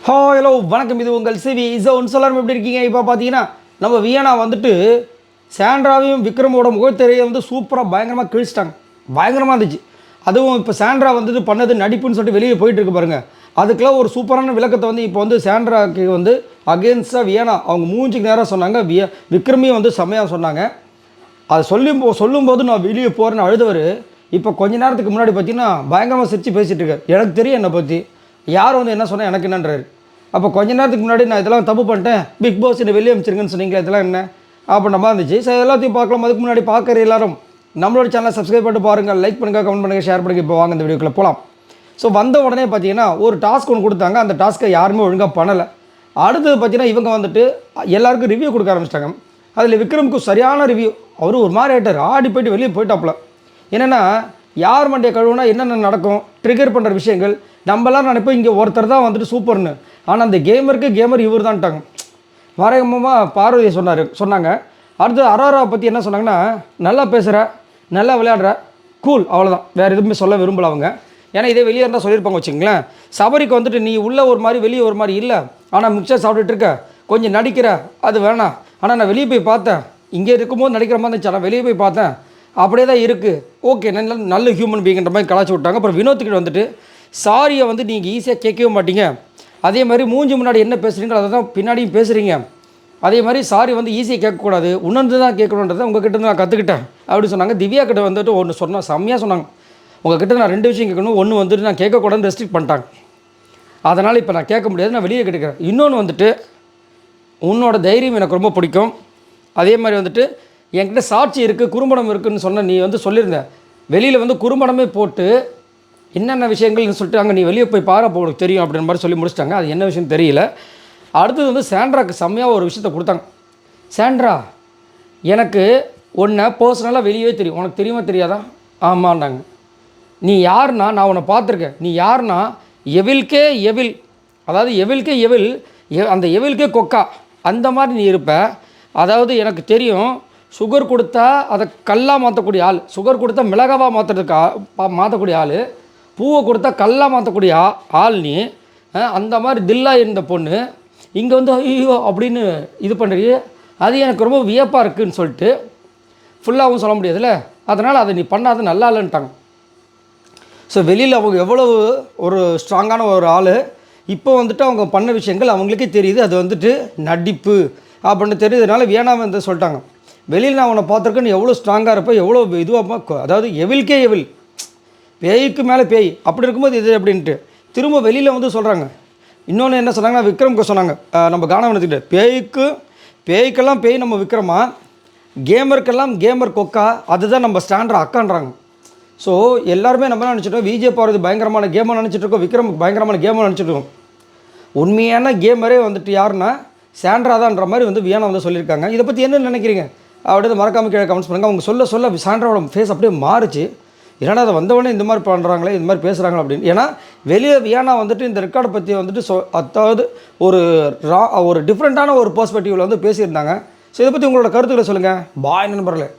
Hello வணக்கம், இது உங்கள் சிவி இசோன். சொல்லாமல் எப்படி இருக்கீங்க? இப்போ பார்த்தீங்கன்னா நம்ம வியனா வந்துட்டு சாண்ட்ராவையும் விக்ரமோட முகத்திரையை வந்து சூப்பராக பயங்கரமாக கிழிச்சிட்டாங்க. பயங்கரமாக இருந்துச்சு. அதுவும் இப்போ சாண்ட்ரா வந்துட்டு பண்ணது நடிப்புன்னு சொல்லிட்டு வெளியே போயிட்டு இருக்கு பாருங்கள். அதுக்கெல்லாம் ஒரு சூப்பரான விளக்கத்தை வந்து இப்போ வந்து சாண்ட்ராக்கு வந்து அகேன்ஸ்டாக வியனா அவங்க மூஞ்சிக்கு நேராக சொன்னாங்க. விக்ரமையும் வந்து செம்மையாக சொன்னாங்க. அதை சொல்லும்போது நான் வெளியே போகிறேன்னு அழுதவர் இப்போ கொஞ்ச நேரத்துக்கு முன்னாடி பார்த்தீங்கன்னா பயங்கரமாக சிரித்து பேசிகிட்டு இருக்கார். எனக்கு தெரியும் என்னை பற்றி யார் வந்து என்ன சொன்னால் எனக்கு என்னன்றாரு. அப்போ கொஞ்ச நேரத்துக்கு முன்னாடி நான் இதெல்லாம் தப்பு பண்ணிட்டேன், பிக் பாஸ் என்னை வெளியே அமைச்சிருங்கன்னு சொன்னீங்களே, இதெல்லாம் என்ன அப்படின்ற மாதிரி இருந்துச்சு. ஸோ எல்லாத்தையும் பார்க்கலாம். அதுக்கு முன்னாடி பார்க்குற எல்லாரும் நம்மளோட சேனலை சப்ஸ்கிரைப் பண்ணிட்டு பாருங்கள், லைக் பண்ணுங்கள், கமெண்ட் பண்ணுங்கள், ஷேர் பண்ணுங்கள். இப்போ வாங்க இந்த வீடியோக்குள்ளே போகலாம். ஸோ வந்த உடனே பார்த்தீங்கன்னா ஒரு டாஸ்க் ஒன்று கொடுத்தாங்க. அந்த டாஸ்க்கை யாருமே ஒழுங்காக பண்ணலை. அடுத்தது பார்த்தீங்கன்னா இவங்க வந்துட்டு எல்லாருக்கும் ரிவ்யூ கொடுக்க ஆரம்பிச்சிட்டாங்க. அதில் விக்ரமுக்கு சரியான ரிவ்யூ. அவர் ஒரு மாதிரி ஆகிட்டார், ஆடி போய்ட்டு வெளியே போயிட்டாப்புல. என்னென்னா யார் மண்டியை கழுவுனா என்னென்ன நடக்கும், ட்ரிகர் பண்ணுற விஷயங்கள் நம்மளாம் நினைப்போம் இங்கே ஒருத்தர் தான் வந்துட்டு சூப்பர்னு. ஆனால் அந்த கேமர் இவர் தான்ட்டாங்க. மறைமுகமாக பார்வதி சொன்னாங்க. அடுத்து அரோராவை பற்றி என்ன சொன்னாங்கன்னா, நல்லா பேசுகிற, நல்லா விளையாடுற, கூல், அவ்வளோதான். வேறு எதுவுமே சொல்ல விரும்பல அவங்க. ஏன்னா இதே வெளியே இருந்தால் சொல்லியிருப்பாங்க வச்சுங்களேன். சபரிக்கு வந்துட்டு நீ உள்ளே ஒரு மாதிரி வெளியே ஒரு மாதிரி இல்லை, ஆனால் மிக்சர் சாப்பிட்டுட்டு இருக்க, கொஞ்சம் நடிக்கிற, அது வேணாம். ஆனால் நான் வெளியே போய் பார்த்தேன், இங்கே இருக்கும்போது நடிக்கிற மாதிரி இருந்துச்சு, ஆனால் வெளியே போய் பார்த்தேன் அப்படியே தான் இருக்குது, ஓகே நல்ல ஹியூமன் பீங்கிற மாதிரி கலாச்சி விட்டாங்க. அப்புறம் வினோத்துக்கிட்ட வந்துட்டு சாரியை வந்து நீங்கள் ஈஸியாக கேட்கவே மாட்டீங்க, அதே மாதிரி மூஞ்சி முன்னாடி என்ன பேசுகிறீங்களோ அதை தான் பின்னாடியும் பேசுகிறீங்க, அதே மாதிரி சாரி வந்து ஈஸியாக கேட்கக்கூடாது, உணர்ந்து தான் கேட்கணுன்றதை உங்ககிட்ட நான் கற்றுக்கிட்டேன் அப்படின்னு சொன்னாங்க. திவ்யா கிட்ட வந்துட்டு ஒன்று சொன்னால் செம்மையாக சொன்னாங்க. உங்ககிட்ட நான் 2 விஷயம் கேட்கணும், ஒன்று வந்துட்டு நான் கேட்கக்கூடாதுன்னு ரெஸ்ட்ரிக்ட் பண்ணிட்டாங்க, அதனால் இப்போ நான் கேட்க முடியாது, நான் வெளியே கேட்டுக்கிறேன். இன்னொன்று வந்துட்டு உன்னோட தைரியம் எனக்கு ரொம்ப பிடிக்கும். அதே மாதிரி வந்துட்டு என்கிட்ட சாட்சி இருக்குது, குறும்படம் இருக்குதுன்னு சொன்ன நீ வந்து சொல்லியிருந்த, வெளியில் வந்து குறும்படமே போட்டு என்னென்ன விஷயங்கள்னு சொல்லிட்டு அங்கே நீ வெளியே போய் பாரு, அப்போ உனக்கு தெரியும் அப்படின்ற மாதிரி சொல்லி முடிச்சிட்டாங்க. அது என்ன விஷயம் தெரியல. அடுத்தது வந்து சாண்ட்ராக்கு செம்மையாக ஒரு விஷயத்த கொடுத்தாங்க. சாண்ட்ரா, எனக்கு உன்னை பர்சனலாக வெளியே தெரியும், உனக்கு தெரியுமா தெரியாதா? ஆமாண்டாங்க. நீ யாருன்னா நான் உன்னை பார்த்துருக்கேன், நீ யாருன்னா எவில்கே எவில், அதாவது எவில்கே எவில், அந்த எவில்கே கொக்கா, அந்த மாதிரி நீ இருப்ப. அதாவது எனக்கு தெரியும், சுகர் கொடுத்தா அதை கல்லாக மாற்றக்கூடிய ஆள், சுகர் கொடுத்தா மிளகாவாக மாற்றக்கூடிய ஆள், பூவை கொடுத்தா கல்லாக மாற்றக்கூடிய ஆள் நீ. அந்த மாதிரி தில்லாக இருந்த பொண்ணு இங்கே வந்து ஐயோ அப்படின்னு இது பண்ணுறீ, அது எனக்கு ரொம்ப வியப்பாக இருக்குதுன்னு சொல்லிட்டு ஃபுல்லாகவும் சொல்ல முடியாதுல்ல, அதனால் அதை நீ பண்ணாத நல்லா இல்லைன்ட்டாங்க. ஸோ வெளியில் அவங்க எவ்வளவு ஒரு ஸ்ட்ராங்கான ஒரு ஆள், இப்போ வந்துட்டு அவங்க பண்ண விஷயங்கள் அவங்களுக்கே தெரியுது, அது வந்துட்டு நடிப்பு அப்படின்னு தெரியுதுனால வியனாவை வந்து சொல்லிட்டாங்க. வெளியில் நான் உன்னை பார்த்துருக்கேன்னு எவ்வளோ ஸ்ட்ராங்காக இருப்பேன், எவ்வளோ இதுவாக, அதாவது எவில்கே எவில், பேய்க்கு மேலே பேய், அப்படி இருக்கும்போது இது அப்படின்ட்டு திரும்ப வெளியில் வந்து சொல்கிறாங்க. இன்னொன்று என்ன சொன்னாங்கன்னா, விக்ரமுக்கு சொன்னாங்க, நம்ம காணவனத்துக்கிட்ட பேய்க்கெல்லாம் பேய் நம்ம விக்ரமா, கேமருக்கெல்லாம் கேமர் கொக்கா, அதுதான் நம்ம ஸ்டாண்டர்ட் அக்கான்றாங்க. ஸோ எல்லாருமே நம்ம நினச்சிட்டோம் விஜய் பார்வதி பயங்கரமான கேமாக நினச்சிட்ருக்கோம், விக்ரமுக்கு பயங்கரமான கேமாக நினச்சிட்ருக்கோம். உண்மையான கேமரே வந்துட்டு யாருன்னா சாண்ட்ரா தான்ன்ற மாதிரி வந்து வியனா வந்து சொல்லியிருக்காங்க. இதை பற்றி என்ன நினைக்கிறீங்க அப்படியே மறக்காமல் கீழே கமெண்ட்ஸ் பண்ணுங்கள். அவங்க சொல்ல சாண்ட்ராவோட ஃபேஸ் அப்படியே மாறுச்சு. ஏன்னா அதை வந்தவொடனே இந்த மாதிரி பண்ணுறாங்களே, இந்த மாதிரி பேசுகிறாங்களே அப்படின்னு. ஏன்னா வெளியே வியனா வந்துட்டு இந்த ரெக்கார்டை பற்றி வந்துட்டு அதாவது ஒரு டிஃப்ரெண்ட்டான ஒரு பெர்ஸ்பெக்டிவில் வந்து பேசியிருந்தாங்க. ஸோ இதை பற்றி உங்களோட கருத்துக்களை சொல்லுங்கள். பாய் நண்பர்களே.